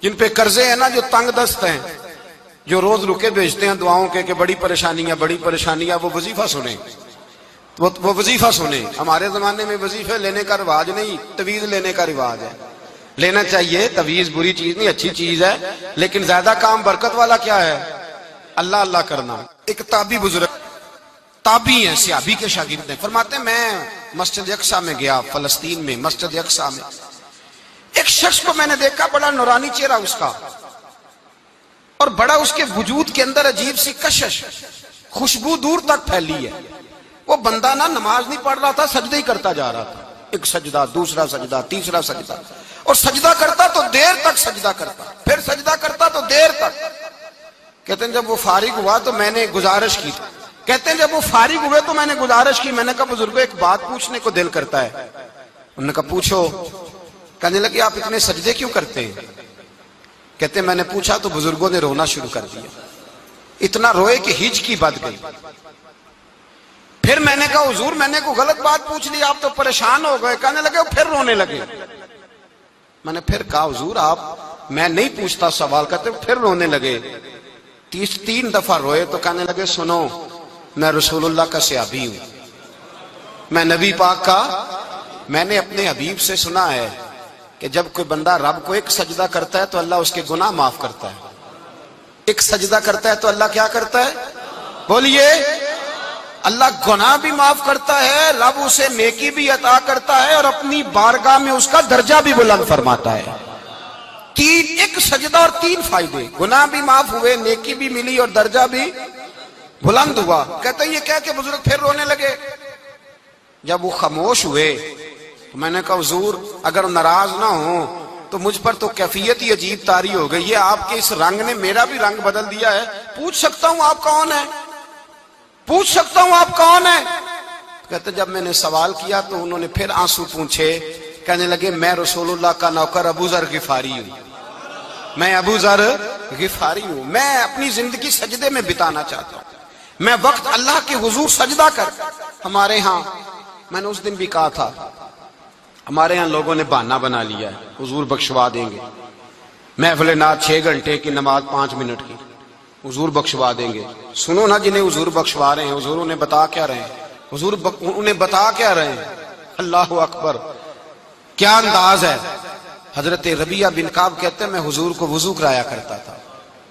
جن پہ قرضے ہیں نا، جو تنگ دست ہیں، جو روز رکے بھیجتے ہیں دعاؤں کے کہ بڑی پریشانیاں، وہ وظیفہ سنیں، وہ وظیفہ سنیں۔ ہمارے زمانے میں وظیفے لینے کا رواج نہیں، تویز لینے کا رواج ہے۔ لینا چاہیے، تویز بری چیز نہیں، اچھی چیز ہے، لیکن زیادہ کام برکت والا کیا ہے؟ اللہ اللہ کرنا۔ ایک تابعی بزرگ، تابعی ہیں، صحابی کے شاگرد ہیں، فرماتے ہیں میں مسجد اقصی میں گیا، فلسطین میں مسجد اقصی میں، ایک شخص کو میں نے دیکھا، بڑا نورانی چہرہ اس کا، اور بڑا اس کے وجود کے اندر عجیب سی کشش، خوشبو دور تک پھیلی ہے۔ وہ بندہ نا نماز نہیں پڑھ رہا تھا، سجدہ ہی کرتا جا رہا تھا، ایک سجدہ، دوسرا سجدہ، تیسرا سجدہ، اور سجدہ کرتا تو دیر تک سجدہ کرتا، پھر سجدہ کرتا تو دیر تک۔ کہتے ہیں جب وہ فارغ ہوا تو میں نے گزارش کی، کہتے ہیں جب وہ فارغ ہوئے تو میں نے گزارش کی، میں نے کہا بزرگوں ایک بات پوچھنے کو دل کرتا ہے۔ انہوں نے کہا پوچھو۔ کہنے لگے آپ اتنے سجدے کیوں کرتے ہیں؟ کہتے ہیں میں نے پوچھا تو بزرگوں نے رونا شروع کر دیا، اتنا روئے کہ ہچکی بد گئی۔ پھر میں نے کہا حضور میں نے کوئی غلط بات پوچھ لی، آپ تو پریشان ہو گئے۔ کہنے لگے پھر رونے لگے۔ میں نے پھر کہا حضور آپ، میں نہیں پوچھتا سوال، کرتے پھر رونے لگے، 3 دفعہ روئے تو کہنے لگے سنو میں رسول اللہ کا صحابی ہوں، میں نبی پاک کا، میں نے اپنے حبیب سے سنا ہے کہ جب کوئی بندہ رب کو ایک سجدہ کرتا ہے تو اللہ اس کے گناہ معاف کرتا ہے، ایک سجدہ کرتا ہے تو اللہ کیا کرتا ہے؟ بولیے، اللہ گناہ بھی معاف کرتا ہے، رب اسے نیکی بھی عطا کرتا ہے، اور اپنی بارگاہ میں اس کا درجہ بھی بلند فرماتا ہے۔ ایک سجدہ اور 3 فائدے، گناہ بھی معاف ہوئے، نیکی بھی ملی، اور درجہ بھی بلند ہوا۔ کہتے ہیں یہ کہہ کے بزرگ پھر رونے لگے۔ جب وہ خاموش ہوئے تو میں نے کہا حضور اگر ناراض نہ ہوں تو مجھ پر تو کیفیت ہی عجیب طاری ہو گئی ہے، آپ کے اس رنگ نے میرا بھی رنگ بدل دیا ہے، پوچھ سکتا ہوں آپ کون ہیں؟ پوچھ سکتا ہوں آپ کون ہیں؟ کہتے جب میں نے سوال کیا تو انہوں نے پھر آنسو پونچھے، کہنے لگے میں رسول اللہ کا نوکر ابو ذر غفاری ہوں، میں ابو ذر غفاری ہوں، میں اپنی زندگی سجدے میں بتانا چاہتا ہوں، میں وقت اللہ کے حضور سجدہ کر۔ ہمارے ہاں میں نے اس دن بھی کہا تھا، ہمارے ہاں لوگوں نے بہانہ بنا لیا ہے حضور بخشوا دیں گے، محفل نعت 6 گھنٹے کی، نماز 5 منٹ کی، حضور بخشوا دیں گے۔ سنو نا جنہیں حضور بخشوا رہے ہیں، حضور انہیں بتا کیا رہے ہیں؟ حضور انہیں بتا کیا رہے ہیں؟ اللہ اکبر، کیا انداز ہے۔ حضرت ربیعہ بن کعب کہتے ہیں میں حضور کو وضو کرایا کرتا تھا،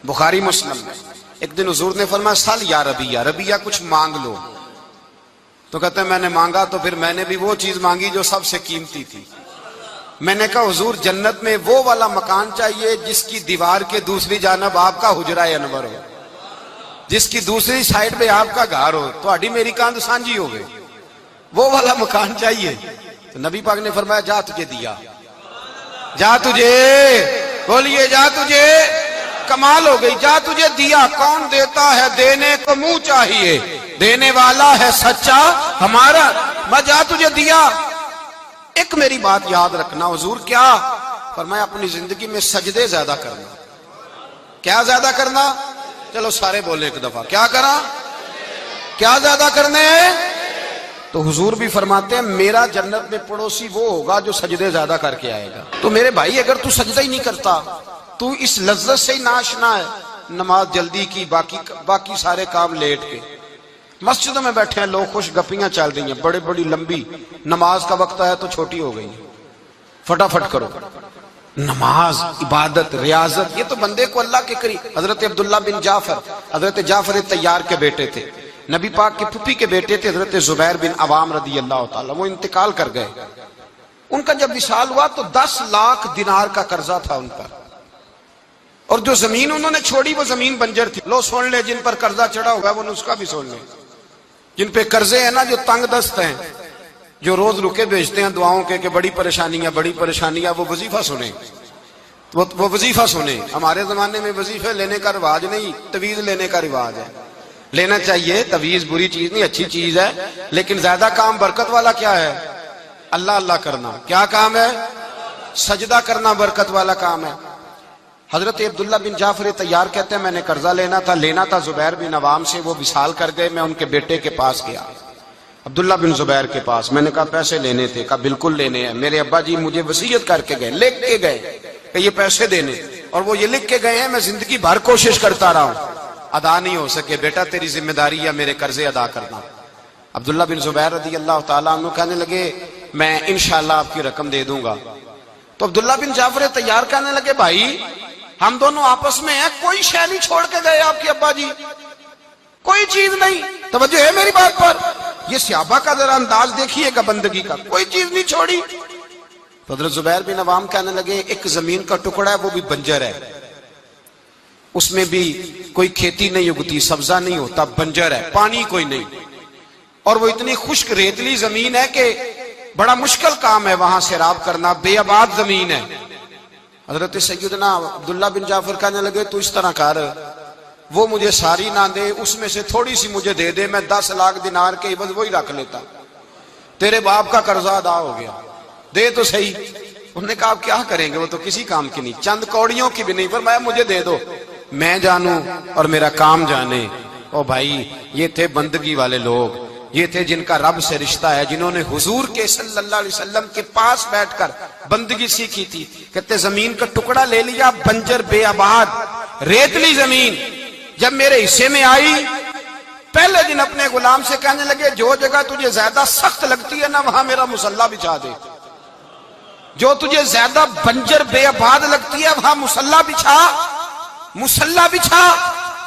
بخاری مسلم میں۔ ایک دن حضور نے فرمایا سل یا ربیعہ، ربیعہ کچھ مانگ لو، تو کہتے ہیں میں نے مانگا تو پھر میں نے بھی وہ چیز مانگی جو سب سے قیمتی تھی۔ میں نے کہا حضور جنت میں وہ والا مکان چاہیے جس کی دیوار کے دوسری جانب آپ کا حجرہ انور ہو، جس کی دوسری سائیڈ پہ آپ کا گھر ہو، تو اڈی میری کاند سانجی ہو گئی، وہ والا مکان چاہیے۔ تو نبی پاک نے فرمایا جا تجھے دیا، جا تجھے، بولیے جا تجھے، کمال ہو گئی، جا تجھے دیا۔ کون دیتا ہے؟ دینے کو منہ چاہیے، دینے والا ہے سچا ہمارا، میں جا تجھے دیا۔ ایک میری بات یاد رکھنا، حضور کیا فرمایا؟ اپنی زندگی میں سجدے زیادہ کرنا۔ کیا زیادہ کرنا؟ چلو سارے بولے ایک دفعہ، کیا کرا؟ کیا زیادہ کرنے ہیں؟ تو حضور بھی فرماتے ہیں میرا جنت میں پڑوسی وہ ہوگا جو سجدے زیادہ کر کے آئے گا۔ تو میرے بھائی اگر تو سجدہ ہی نہیں کرتا، تو اس لذت سے ہی ناشنا ہے، نماز جلدی کی، باقی سارے کام لیٹ کے، مسجدوں میں بیٹھے ہیں لوگ، خوش گپیاں چل رہی ہیں، بڑے بڑی لمبی، نماز کا وقت ہے تو چھوٹی ہو گئی، فٹافٹ کرو۔ نماز، عبادت، ریاضت، یہ تو بندے کو اللہ کے قریب۔ حضرت عبداللہ بن جعفر، حضرت جعفر طیار کے بیٹے تھے، نبی پاک کی پھپھی کے بیٹے تھے، حضرت زبیر بن عوام رضی اللہ تعالیٰ، وہ انتقال کر گئے۔ ان کا جب وصال ہوا تو 10 لاکھ دینار کا قرضہ تھا ان پر، اور جو زمین انہوں نے چھوڑی وہ زمین بنجر تھی۔ لو سن لے، جن پر قرضہ چڑھا ہوا ہے وہ نسخہ بھی سن لے، جن پہ قرضے ہیں نا، جو تنگ دست ہیں، جو روز رکے بھیجتے ہیں دعاؤں کے کہ بڑی پریشانیاں، وہ وظیفہ سنیں، وہ وظیفہ سنیں۔ ہمارے زمانے میں وظیفے لینے کا رواج نہیں، تویز لینے کا رواج ہے۔ لینا چاہیے، تویز بری چیز نہیں، اچھی چیز ہے، لیکن زیادہ کام برکت والا کیا ہے؟ اللہ اللہ کرنا۔ کیا کام ہے؟ سجدہ کرنا برکت والا کام ہے۔ حضرت عبداللہ بن جعفر طیار کہتے ہیں میں نے قرضہ لینا تھا زبیر بن عوام سے، وہ وصال کر گئے، میں ان کے بیٹے کے پاس گیا، عبداللہ بن زبیر کے پاس۔ میں نے کہا پیسے لینے تھے، کہا بالکل لینے ہیں، میرے ابا جی مجھے وصیت کر کے گئے، لکھ کے گئے کہ یہ پیسے دینے، اور وہ یہ لکھ کے گئے ہیں میں زندگی بھر کوشش کرتا رہا ہوں, ادا نہیں ہو سکے. بیٹا تیری ذمہ داری ہے میرے قرضے ادا کرنا. عبداللہ بن زبیر رضی اللہ تعالیٰ عنہ کہنے لگے میں انشاءاللہ آپ کی رقم دے دوں گا. تو عبداللہ بن جعفر طیار کہنے لگے بھائی ہم دونوں آپس میں ہیں, کوئی شے نہیں چھوڑ کے گئے آپ کے ابا جی, کوئی چیز نہیں. توجہ ہے میری بات پر؟ یہ صحابہ کا ذرا انداز دیکھیے گا بندگی کا, کوئی چیز نہیں چھوڑی. تو حضرت زبیر بن عوام کہنے لگے ایک زمین کا ٹکڑا ہے وہ بھی بنجر ہے, اس میں بھی کوئی کھیتی نہیں اگتی, سبزہ نہیں ہوتا, بنجر ہے, پانی کوئی نہیں, اور وہ اتنی خشک ریتلی زمین ہے کہ بڑا مشکل کام ہے وہاں سیراب کرنا, بے آباد زمین ہے. حضرت سیدنا عبداللہ بن جعفر کہنے لگے تو اس طرح کر, وہ مجھے ساری نہ دے, اس میں سے تھوڑی سی مجھے دے دے, میں 10 لاکھ دینار کے عوض وہی رکھ لیتا, تیرے باپ کا قرضہ ادا ہو گیا, دے تو صحیح. انہوں نے کہا آپ کیا کریں گے, وہ تو کسی کام کی نہیں, چند کوڑیوں کی بھی نہیں, فرمایا مجھے دے دو, میں جانوں اور میرا کام جانے. او بھائی یہ تھے بندگی والے لوگ, یہ تھے جن کا رب سے رشتہ ہے, جنہوں نے حضور کے صلی اللہ علیہ وسلم کے پاس بیٹھ کر بندگی سیکھی تھی. کہتے زمین کا ٹکڑا لے لیا, بنجر بے آباد ریتلی زمین, جب میرے حصے میں آئی پہلے دن اپنے غلام سے کہنے لگے جو جگہ تجھے زیادہ سخت لگتی ہے نا وہاں میرا مصلی بچھا دے, جو تجھے زیادہ بنجر بے آباد لگتی ہے وہاں مصلی بچھا, مصلی بچھا.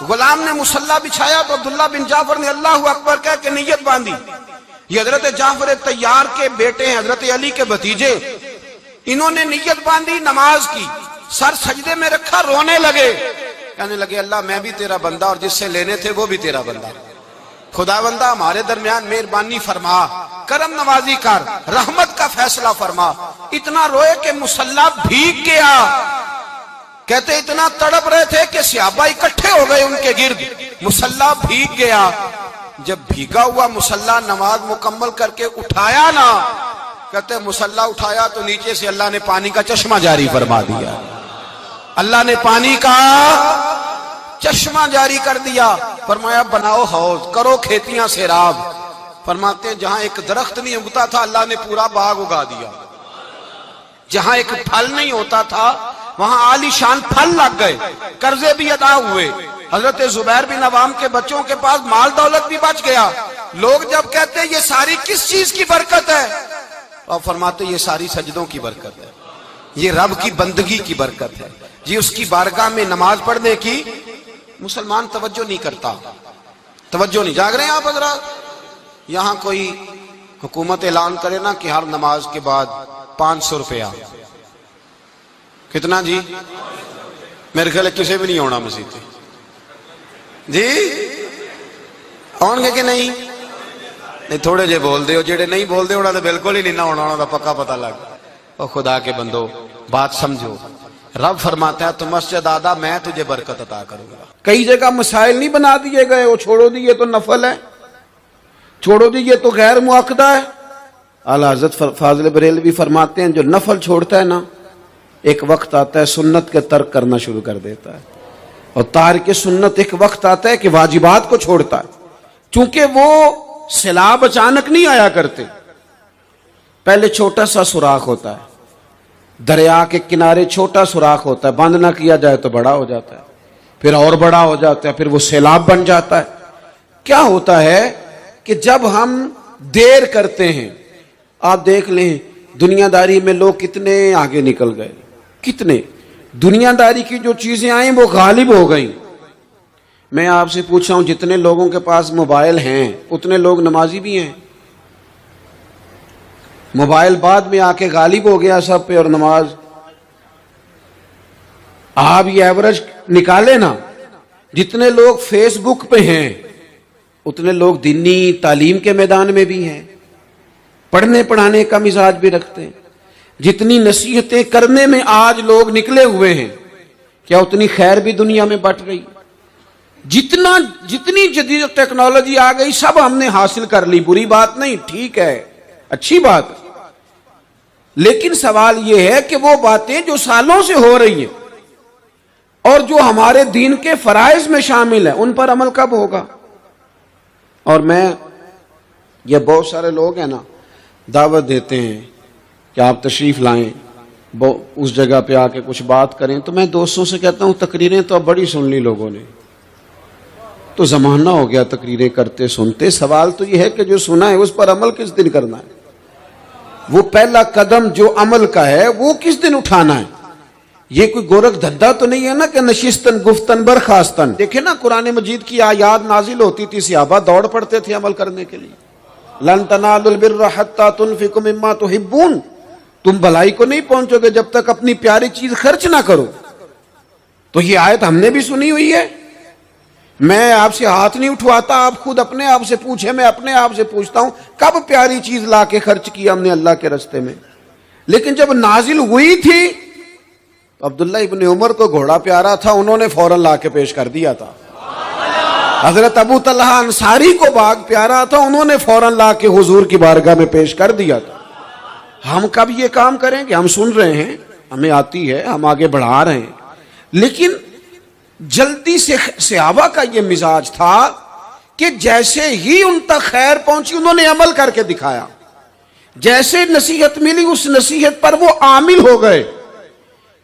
غلام نے مصلی بچھایا تو عبداللہ بن جعفر نے اللہ اکبر کہہ کے نیت باندھی. یہ حضرت جعفر طیار کے بیٹے ہیں, حضرت علی کے بھتیجے, انہوں نے نیت باندھی نماز کی, سر سجدے میں رکھا, رونے لگے, کہنے لگے اللہ میں بھی تیرا بندہ اور جس سے لینے تھے وہ بھی تیرا بندہ, خدا بندہ ہمارے درمیان مہربانی فرما, کرم نوازی کر, رحمت کا فیصلہ فرما. اتنا روئے کہ مصلی بھیگ گیا. کہتے اتنا تڑپ رہے تھے کہ صحابہ اکٹھے ہو گئے ان کے گرد, مصلی بھیگ گیا. جب بھیگا ہوا مصلی نماز مکمل کر کے اٹھایا نا, کہتے مصلی اٹھایا تو نیچے سے اللہ نے پانی کا چشمہ جاری فرما دیا, اللہ نے پانی کا چشمہ جاری کر دیا. فرمایا بناؤ حوض, کرو کھیتیاں سیراب. فرماتے ہیں جہاں ایک درخت نہیں اگتا تھا اللہ نے پورا باغ اگا دیا, جہاں ایک پھل نہیں ہوتا تھا وہاں عالی شان پھل لگ گئے, قرضے بھی ادا ہوئے. حضرت زبیر بن عوام کے بچوں کے پاس مال دولت بھی بچ گیا. لوگ جب کہتے ہیں یہ ساری کس چیز کی برکت ہے, اور فرماتے یہ ساری سجدوں کی برکت ہے, یہ رب کی بندگی کی برکت ہے. جی اس کی بارگاہ میں نماز پڑھنے کی مسلمان توجہ نہیں کرتا, توجہ نہیں. جاگ رہے ہیں آپ حضرات؟ یہاں کوئی حکومت اعلان کرے نا کہ ہر نماز کے بعد 500 روپیہ, کتنا جی؟ میرے خیال کسی بھی نہیں ہونا مسجد جی, آن گے کہ نہیں؟ نہیں تھوڑے جے بول دے ہو, جڑے نہیں بول دے ہونا تو بالکل ہی نہیں نہ ہونا, ہونا پکا پتہ لگ. او خدا کے بندو بات سمجھو, رب فرماتا ہے تو مسجد آدھا میں تجھے برکت عطا کروں گا. کئی جگہ مسائل نہیں بنا دیے گئے, وہ چھوڑو دیے تو نفل ہے, چھوڑو دیے تو غیر مؤکدہ ہے. اعلیٰ حضرت فاضل بریلوی فرماتے ہیں جو نفل چھوڑتا ہے نا ایک وقت آتا ہے سنت کے ترک کرنا شروع کر دیتا ہے, اور تارک سنت ایک وقت آتا ہے کہ واجبات کو چھوڑتا ہے. چونکہ وہ سیلاب اچانک نہیں آیا کرتے, پہلے چھوٹا سا سوراخ ہوتا ہے, دریا کے کنارے چھوٹا سوراخ ہوتا ہے, بند نہ کیا جائے تو بڑا ہو جاتا ہے, پھر اور بڑا ہو جاتا ہے, پھر وہ سیلاب بن جاتا ہے. کیا ہوتا ہے کہ جب ہم دیر کرتے ہیں, آپ دیکھ لیں دنیا داری میں لوگ کتنے آگے نکل گئے, کتنے دنیا داری کی جو چیزیں آئیں وہ غالب ہو گئیں. میں آپ سے پوچھا ہوں جتنے لوگوں کے پاس موبائل ہیں اتنے لوگ نمازی بھی ہیں. موبائل بعد میں آ کے غالب ہو گیا سب پہ, اور نماز آپ یہ ایوریج نکالے نا, جتنے لوگ فیس بک پہ ہیں اتنے لوگ دینی تعلیم کے میدان میں بھی ہیں, پڑھنے پڑھانے کا مزاج بھی رکھتے ہیں. جتنی نصیحتیں کرنے میں آج لوگ نکلے ہوئے ہیں کیا اتنی خیر بھی دنیا میں بٹ رہی؟ جتنی جدید ٹیکنالوجی آ گئی سب ہم نے حاصل کر لی, بری بات نہیں, ٹھیک ہے, اچھی بات. لیکن سوال یہ ہے کہ وہ باتیں جو سالوں سے ہو رہی ہیں اور جو ہمارے دین کے فرائض میں شامل ہیں ان پر عمل کب ہوگا؟ اور میں یہ بہت سارے لوگ ہیں نا دعوت دیتے ہیں کہ آپ تشریف لائیں, اس جگہ پہ آ کے کچھ بات کریں تو میں دوستوں سے کہتا ہوں تقریریں تو اب بڑی سن لی لوگوں نے، تو زمانہ ہو گیا تقریریں کرتے سنتے. سوال تو یہ ہے کہ جو سنا ہے اس پر عمل کس دن کرنا ہے؟ وہ پہلا قدم جو عمل کا ہے وہ کس دن اٹھانا ہے؟ یہ کوئی گورکھ دھندا تو نہیں ہے نا کہ نشستن گفتن برخاستن. دیکھیں نا قرآن مجید کی آیات نازل ہوتی تھی، صحابہ دوڑ پڑتے تھے عمل کرنے کے لیے. لن تنالوا البر حتى تنفقوا مما تحبون، تم بھلائی کو نہیں پہنچو گے جب تک اپنی پیاری چیز خرچ نہ کرو. تو یہ آیت ہم نے بھی سنی ہوئی ہے. میں آپ سے ہاتھ نہیں اٹھواتا، آپ خود اپنے آپ سے پوچھیں، میں اپنے آپ سے پوچھتا ہوں کب پیاری چیز لا کے خرچ کیا ہم نے اللہ کے راستے میں؟ لیکن جب نازل ہوئی تھی تو عبداللہ ابن عمر کو گھوڑا پیارا تھا، انہوں نے فوراً لا کے پیش کر دیا تھا. حضرت ابو طلحہ انصاری کو باغ پیارا تھا، انہوں نے فوراً لا کے حضور کی بارگاہ میں پیش کر دیا تھا. ہم کب یہ کام کریں گے؟ ہم سن رہے ہیں، ہمیں آتی ہے، ہم آگے بڑھا رہے ہیں، لیکن جلدی سے صحابہ کا یہ مزاج تھا کہ جیسے ہی ان تک خیر پہنچی انہوں نے عمل کر کے دکھایا. جیسے نصیحت ملی اس نصیحت پر وہ عامل ہو گئے.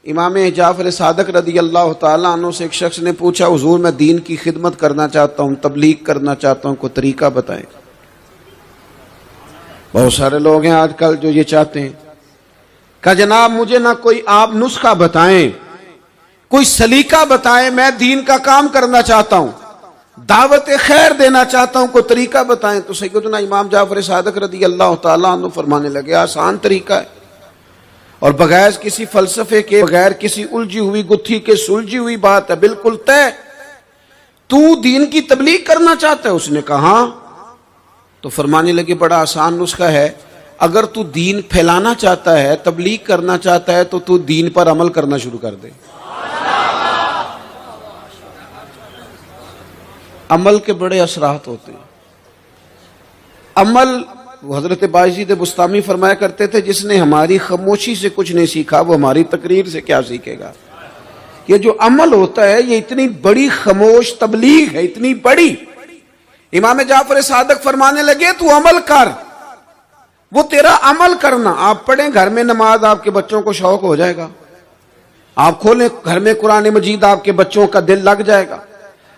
امام جعفر صادق رضی اللہ تعالیٰ عنہ سے ایک شخص نے پوچھا حضور میں دین کی خدمت کرنا چاہتا ہوں، تبلیغ کرنا چاہتا ہوں، کوئی طریقہ بتائیں. بہت سارے لوگ ہیں آج کل جو یہ چاہتے ہیں کہ جناب مجھے نہ کوئی آپ نسخہ بتائیں، کوئی سلیقہ بتائیں، میں دین کا کام کرنا چاہتا ہوں، دعوت خیر دینا چاہتا ہوں، کوئی طریقہ بتائیں. تو سیدنا امام جعفر صادق رضی اللہ تعالیٰ عنہ فرمانے لگے آسان طریقہ ہے، اور بغیر کسی فلسفے کے، بغیر کسی الجھی ہوئی گتھی کے سلجھی ہوئی بات ہے، بالکل طے. تو دین کی تبلیغ کرنا چاہتا ہے؟ اس نے کہا. تو فرمانے لگے بڑا آسان نسخہ ہے، اگر تو دین پھیلانا چاہتا ہے، تبلیغ کرنا چاہتا ہے، تو دین پر عمل کرنا شروع کر دے. عمل کے بڑے اثرات ہوتے ہیں. عمل، حضرت باجید بستامی فرمایا کرتے تھے جس نے ہماری خاموشی سے کچھ نہیں سیکھا وہ ہماری تقریر سے کیا سیکھے گا. یہ جو عمل ہوتا ہے یہ اتنی بڑی خاموش تبلیغ ہے، اتنی بڑی. امام جعفر صادق فرمانے لگے تو عمل کر، وہ تیرا عمل کرنا. آپ پڑھیں گھر میں نماز، آپ کے بچوں کو شوق ہو جائے گا. آپ کھولیں گھر میں قرآن مجید، آپ کے بچوں کا دل لگ جائے گا.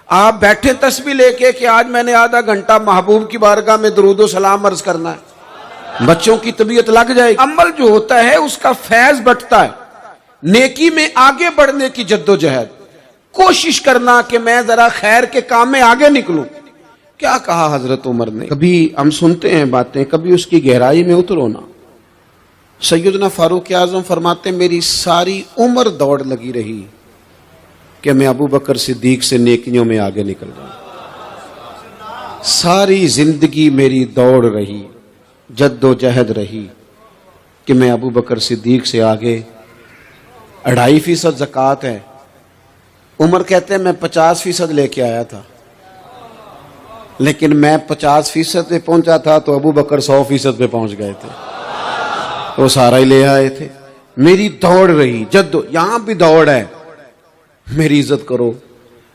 آپ بیٹھے تسبیح لے کے کہ آج میں نے آدھا گھنٹہ محبوب کی بارگاہ میں درود و سلام عرض کرنا ہے، بچوں کی طبیعت لگ جائے گی. عمل جو ہوتا ہے اس کا فیض بٹتا ہے. نیکی میں آگے بڑھنے کی جد و جہد، کوشش کرنا کہ میں ذرا خیر کے کام میں آگے نکلوں. کیا کہا حضرت عمر نے؟ کبھی ہم سنتے ہیں باتیں، کبھی اس کی گہرائی میں اترو نا. سیدنا فاروق اعظم فرماتے ہیں میری ساری عمر دوڑ لگی رہی کہ میں ابو بکر صدیق سے نیکیوں میں آگے نکل جاؤں. ساری زندگی میری دوڑ رہی، جد و جہد رہی کہ میں ابو بکر صدیق سے آگے. 2.5% زکوٰۃ ہے. عمر کہتے ہیں میں 50% لے کے آیا تھا، لیکن میں 50% پہ پہنچا تھا تو ابو بکر 100% پہ پہنچ گئے تھے، وہ سارا ہی لے آئے تھے. میری دوڑ رہی، یہاں بھی دوڑ ہے. میری عزت کرو،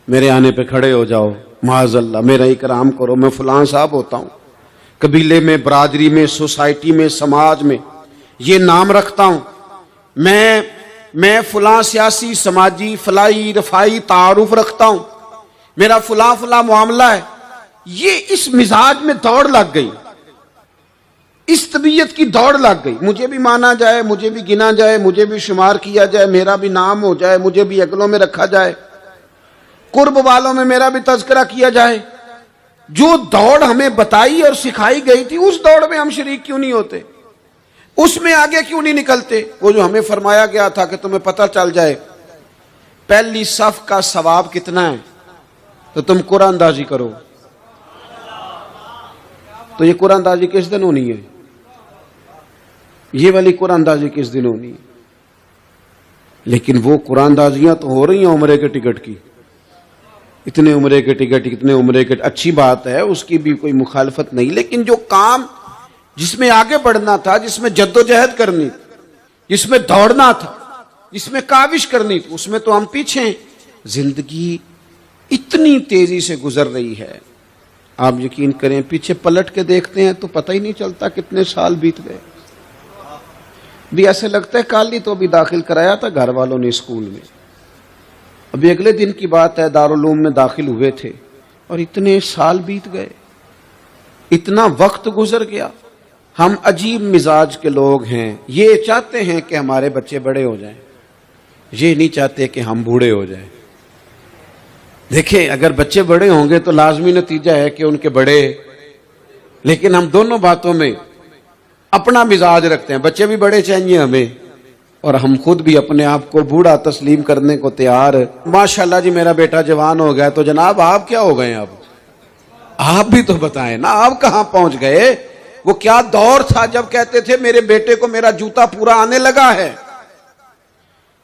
میرے آنے پہ کھڑے ہو جاؤ، معاذ اللہ میرا اکرام کرو، میں فلاں صاحب ہوتا ہوں، قبیلے میں، برادری میں، سوسائٹی میں، سماج میں یہ نام رکھتا ہوں، میں فلاں سیاسی، سماجی، فلاحی، رفائی تعارف رکھتا ہوں، میرا فلاں معاملہ ہے. یہ اس مزاج میں دوڑ لگ گئی، اس طبیعت کی دوڑ لگ گئی. مجھے بھی مانا جائے، مجھے بھی گنا جائے، مجھے بھی شمار کیا جائے، میرا بھی نام ہو جائے، مجھے بھی اگلوں میں رکھا جائے، قرب والوں میں میرا بھی تذکرہ کیا جائے. جو دوڑ ہمیں بتائی اور سکھائی گئی تھی اس دوڑ میں ہم شریک کیوں نہیں ہوتے؟ اس میں آگے کیوں نہیں نکلتے؟ وہ جو ہمیں فرمایا گیا تھا کہ تمہیں پتہ چل جائے پہلی صف کا ثواب کتنا ہے تو تم قرآن اندازی کرو. تو یہ قرآن اندازی کس دن ہونی ہے؟ یہ والی قرآن اندازی کس دن ہونی ہے؟ لیکن وہ قرآن اندازیاں تو ہو رہی ہیں عمرے کے ٹکٹ کی. اتنے عمرے کے ٹکٹ، اتنے عمرے کے، اچھی بات ہے، اس کی بھی کوئی مخالفت نہیں. لیکن جو کام جس میں آگے بڑھنا تھا، جس میں جد و جہد کرنی تھی، جس میں دوڑنا تھا، جس میں کاوش کرنی تھی، اس میں تو ہم پیچھے ہیں. زندگی اتنی تیزی سے گزر رہی ہے، آپ یقین کریں پیچھے پلٹ کے دیکھتے ہیں تو پتہ ہی نہیں چلتا کتنے سال بیت گئے. بھی ایسے لگتا ہے کل ہی تو ابھی داخل کرایا تھا گھر والوں نے اسکول میں، ابھی اگلے دن کی بات ہے دارالعلوم میں داخل ہوئے تھے اور اتنے سال بیت گئے، اتنا وقت گزر گیا۔ ہم عجیب مزاج کے لوگ ہیں، یہ چاہتے ہیں کہ ہمارے بچے بڑے ہو جائیں، یہ نہیں چاہتے کہ ہم بوڑھے ہو جائیں۔ دیکھیں اگر بچے بڑے ہوں گے تو لازمی نتیجہ ہے کہ ان کے بڑے، لیکن ہم دونوں باتوں میں اپنا مزاج رکھتے ہیں، بچے بھی بڑے چاہیے ہمیں اور ہم خود بھی اپنے آپ کو بوڑھا تسلیم کرنے کو تیار۔ ماشاءاللہ جی میرا بیٹا جوان ہو گیا، تو جناب آپ کیا ہو گئے؟ اب آپ بھی تو بتائیں نا، آپ کہاں پہنچ گئے؟ وہ کیا دور تھا جب کہتے تھے میرے بیٹے کو میرا جوتا پورا آنے لگا ہے۔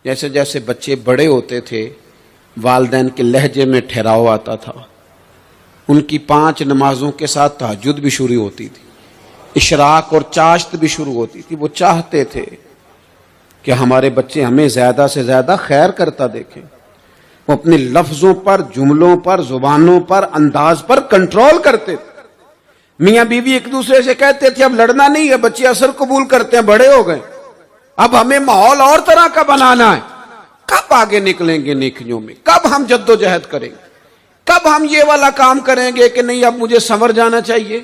جیسے جیسے بچے بڑے ہوتے تھے والدین کے لہجے میں ٹھہراؤ آتا تھا، ان کی 5 نمازوں کے ساتھ تہجد بھی شروع ہوتی تھی، اشراق اور چاشت بھی شروع ہوتی تھی۔ وہ چاہتے تھے کہ ہمارے بچے ہمیں زیادہ سے زیادہ خیر کرتا دیکھیں، وہ اپنے لفظوں پر، جملوں پر، زبانوں پر، انداز پر کنٹرول کرتے تھے۔ میاں بیوی ایک دوسرے سے کہتے تھے اب لڑنا نہیں ہے، بچے اثر قبول کرتے ہیں، بڑے ہو گئے، اب ہمیں ماحول اور طرح کا بنانا ہے۔ کب آگے نکلیں گے نیکیوں میں؟ کب ہم جد و جہد کریں گے؟ کب ہم یہ والا کام کریں گے کہ نہیں اب مجھے سنور جانا چاہیے،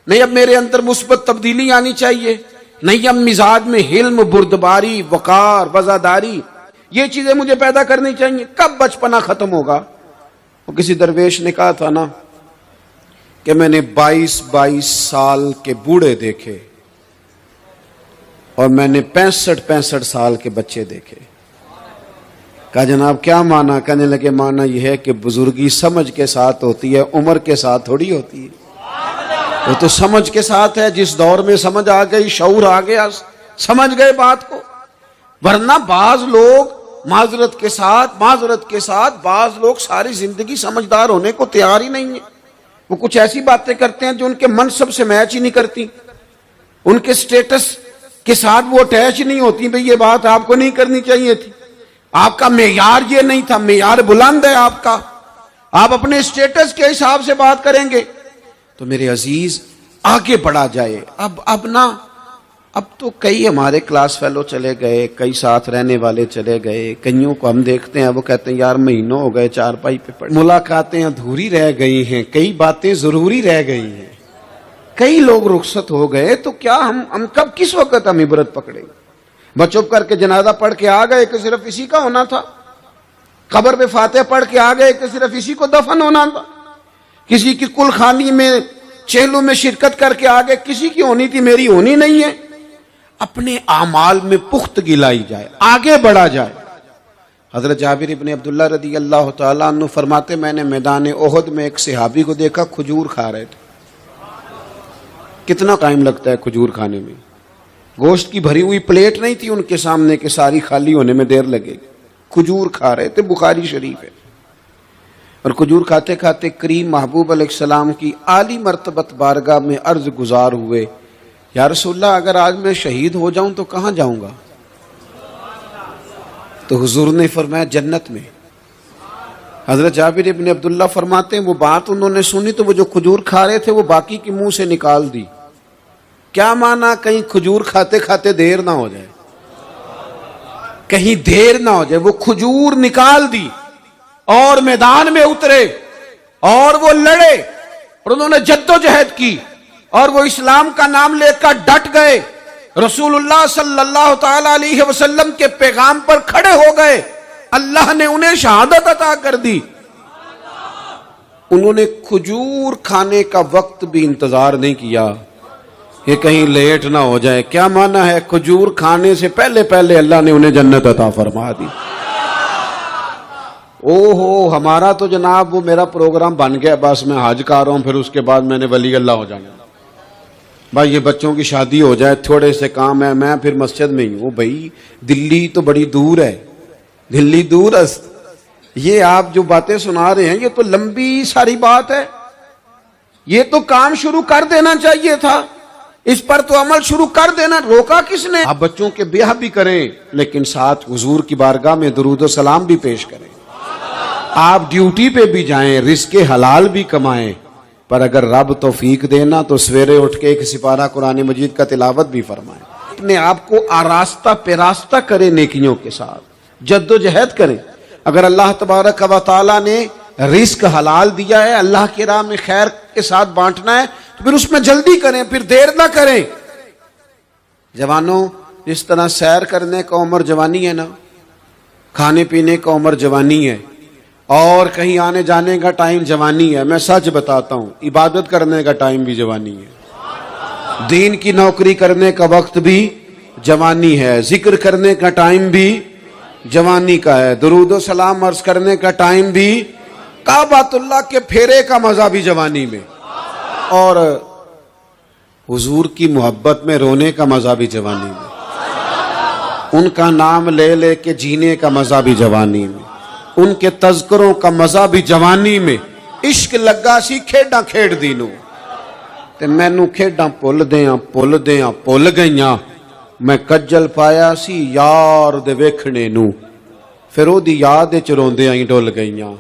نہیں اب میرے اندر مثبت تبدیلی آنی چاہیے، نہیں اب مزاج میں حلم، بردباری، وقار، وزاداری، یہ چیزیں مجھے پیدا کرنی چاہیے؟ کب بچپنا ختم ہوگا؟ وہ کسی درویش نے کہا تھا نا کہ میں نے 22 سال کے بوڑھے دیکھے اور میں نے 65 سال کے بچے دیکھے۔ کہا جناب کیا معنی؟ کہنے لگے معنی یہ ہے کہ بزرگی سمجھ کے ساتھ ہوتی ہے، عمر کے ساتھ تھوڑی ہوتی ہے۔ وہ تو سمجھ کے ساتھ ہے، جس دور میں سمجھ آ گئی، شعور آ گیا، سمجھ گئے بات کو۔ ورنہ بعض لوگ معذرت کے ساتھ بعض لوگ ساری زندگی سمجھدار ہونے کو تیار ہی نہیں ہیں۔ وہ کچھ ایسی باتیں کرتے ہیں جو ان کے منصب سے میچ ہی نہیں کرتی، ان کے سٹیٹس کے ساتھ وہ اٹیچ نہیں ہوتی۔ بھئی یہ بات آپ کو نہیں کرنی چاہیے تھی، آپ کا معیار یہ نہیں تھا، معیار بلند ہے آپ کا، آپ اپنے سٹیٹس کے حساب سے بات کریں گے۔ تو میرے عزیز آگے بڑھا جائے۔ اب تو کئی ہمارے کلاس فیلو چلے گئے، کئی ساتھ رہنے والے چلے گئے، کئیوں کو ہم دیکھتے ہیں وہ کہتے ہیں یار مہینوں ہو گئے چارپائی پہ پڑے، ملاقاتیں ادھوری رہ گئی ہیں، کئی باتیں ضروری رہ گئی ہیں، کئی لوگ رخصت ہو گئے، تو کیا ہم کب کس وقت ہم عبرت پکڑیں؟ بس چپ کر کے جنازہ پڑھ کے آ گئے کہ صرف اسی کا ہونا تھا، قبر پہ فاتحہ پڑھ کے آ گئے کہ صرف اسی کو دفن ہونا تھا، کسی کی کل خانی میں چہلوں میں شرکت کر کے آ گئے، کسی کی ہونی تھی میری ہونی نہیں ہے۔ اپنے اعمال میں پختگی لائی جائے، آگے بڑھا جائے۔ حضرت جابر ابن عبداللہ رضی اللہ تعالیٰ عنہ فرماتے میں نے میدان احد میں ایک صحابی کو دیکھا، کھجور کھا رہے تھے۔ کتنا ٹائم لگتا ہے کھجور کھانے میں؟ گوشت کی بھری ہوئی پلیٹ نہیں تھی ان کے سامنے کہ ساری خالی ہونے میں دیر لگے گی، کھجور کھا رہے تھے، بخاری شریف ہے۔ اور کھجور کھاتے کھاتے کریم محبوب علیہ السلام کی عالی مرتبت بارگاہ میں عرض گزار ہوئے، یا رسول اللہ اگر آج میں شہید ہو جاؤں تو کہاں جاؤں گا؟ تو حضور نے فرمایا جنت میں۔ حضرت جابر ابن عبداللہ فرماتے ہیں وہ بات انہوں نے سنی تو وہ جو کھجور کھا رہے تھے وہ باقی کی منہ سے نکال دی۔ کیا معنی؟ کہیں کھجور کھاتے کھاتے دیر نہ ہو جائے، کہیں دیر نہ ہو جائے۔ وہ کھجور نکال دی اور میدان میں اترے اور وہ لڑے اور انہوں نے جد و جہد کی اور وہ اسلام کا نام لے کر ڈٹ گئے، رسول اللہ صلی اللہ تعالی علیہ وسلم کے پیغام پر کھڑے ہو گئے، اللہ نے انہیں شہادت عطا کر دی۔ انہوں نے کھجور کھانے کا وقت بھی انتظار نہیں کیا کہ کہیں لیٹ نہ ہو جائے۔ کیا معنی ہے؟ کھجور کھانے سے پہلے پہلے اللہ نے انہیں جنت عطا فرما دی۔ اوہو، ہمارا تو جناب وہ میرا پروگرام بن گیا، بس میں حج کر رہا ہوں، پھر اس کے بعد میں نے ولی اللہ ہو جانا۔ بھائی یہ بچوں کی شادی ہو جائے، تھوڑے سے کام ہے، میں پھر مسجد میں ہی ہوں۔ بھائی دلی تو بڑی دور ہے، دلی دور است۔ یہ آپ جو باتیں سنا رہے ہیں یہ تو لمبی ساری بات ہے، یہ تو کام شروع کر دینا چاہیے تھا، اس پر تو عمل شروع کر دینا، روکا کس نے؟ آپ بچوں کے بیاہ بھی کریں لیکن ساتھ حضور کی بارگاہ میں درود و سلام بھی پیش کریں، آپ ڈیوٹی پہ بھی جائیں، رزق حلال بھی کمائیں، پر اگر رب توفیق دینا تو سویرے اٹھ کے ایک سپارہ قرآن مجید کا تلاوت بھی فرمائیں۔ اپنے آپ کو آراستہ پیراستہ کریں نیکیوں کے ساتھ، جدوجہد کریں۔ اگر اللہ تبارک و تعالیٰ نے رزق حلال دیا ہے، اللہ کی راہ میں خیر کے ساتھ بانٹنا ہے، تو پھر اس میں جلدی کریں، پھر دیر نہ کریں۔ جوانوں، جس طرح سیر کرنے کا عمر جوانی ہے نا، کھانے پینے کا عمر جوانی ہے، اور کہیں آنے جانے کا ٹائم جوانی ہے، میں سچ بتاتا ہوں عبادت کرنے کا ٹائم بھی جوانی ہے، دین کی نوکری کرنے کا وقت بھی جوانی ہے، ذکر کرنے کا ٹائم بھی جوانی کا ہے، درود و سلام عرض کرنے کا ٹائم بھی، کعبۃ اللہ کے پھیرے کا مزہ بھی جوانی میں، اور حضور کی محبت میں رونے کا مزہ بھی جوانی میں، ان کا نام لے لے کے جینے کا مزہ بھی جوانی میں، ان کے تذکروں کا مزہ بھی جوانی میں۔ عشق لگا سی کھیڈاں کھیڈ دی نوں، تے مینوں کھیڈاں بھل گئیاں، میں کجل پایا سی یار دے ویکھنے نوں، پھر او دی یاد وچ روندیاں ہی ڈل گئیاں۔